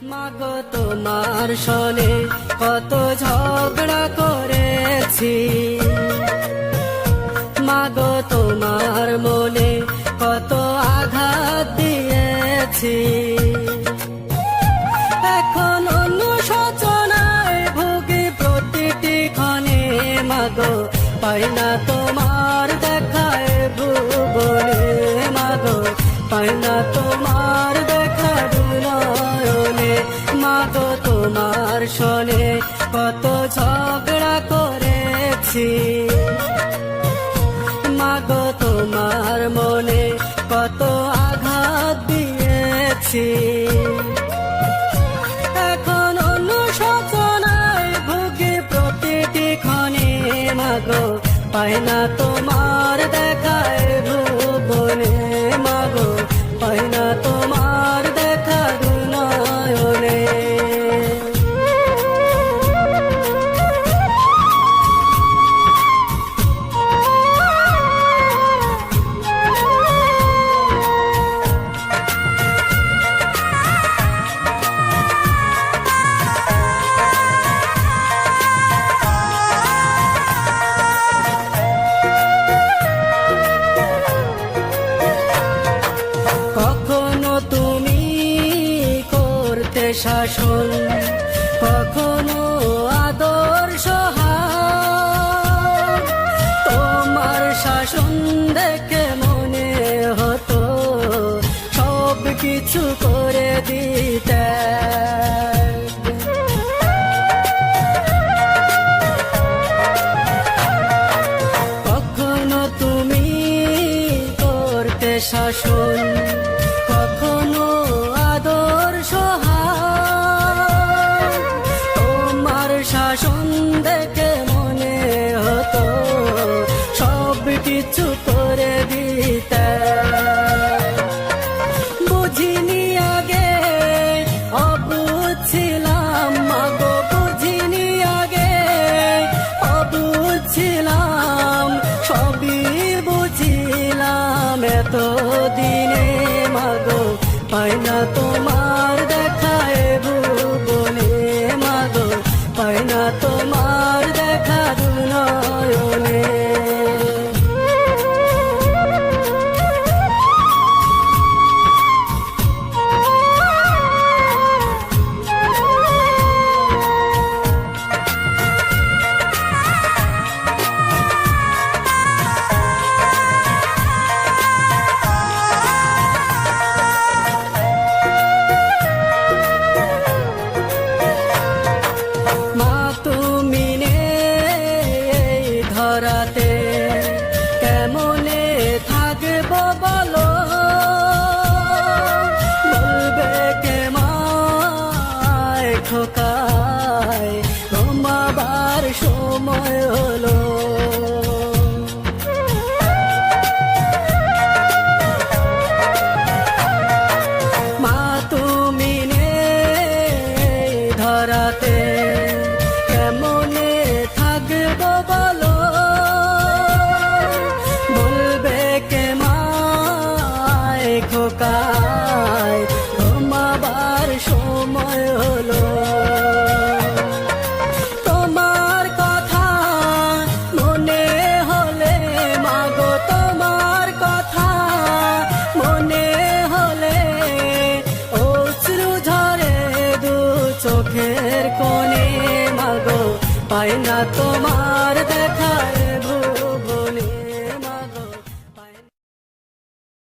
মাগো তোমার সনে কত ঝগড়া করেছি, মাগো তোমার মনে কত আঘাত দিয়েছি। এখন অনুশোচনায় ভুগি প্রতিটি ক্ষণে, মাগো পাই না তোমার দেখায় ভুবনে, মাগো পাই না তোমার দেখা দুনয়নে। মাগো তোমার সনে কত ঝগড়া করেছি, মাগো তোমার মনে কত আঘাত দিয়েছি। এখন অনুশোচনায় ভুগি প্রতিটি ক্ষণে, মাগো পাই না তোমার দেখায় ভুবনে, মাগো পাই না তোমার দেখা দুনয়নে। শাসন কখনো আদর্শ তোমার শাসন দেখে মনে হতো সব কিছু করে দিতে। কখনো তুমি করতে শাসন, কখনো আদর্শ শাসন দেখে মনে হতো সব কিছু করে দিতে। বুঝিনি আগে অবুঝ ছিলাম, মাগো বুঝিনি আগে অবুঝ ছিলাম, সবই বুঝিলাম এতদিনে। মাগো পাই না তোমার দেখায় ভুবনে, মাগো পাই না তোমার দেখা দুনয়নে। ধরাতে কেমনে থাকবো বলো, বলবে কে মায় খোকায় তোমাবার সময় হলো। মা তুমি নেই ধরাতে কেমনে থাকবো বলো, খোকায় তোমাবার সময় হলো। তোমার কথা মনে হলে, মাগো তোমার কথা মনে হলে অশ্রু ঝরে দু চোখের কোণে, মাগো পাই না তোমার দেখায়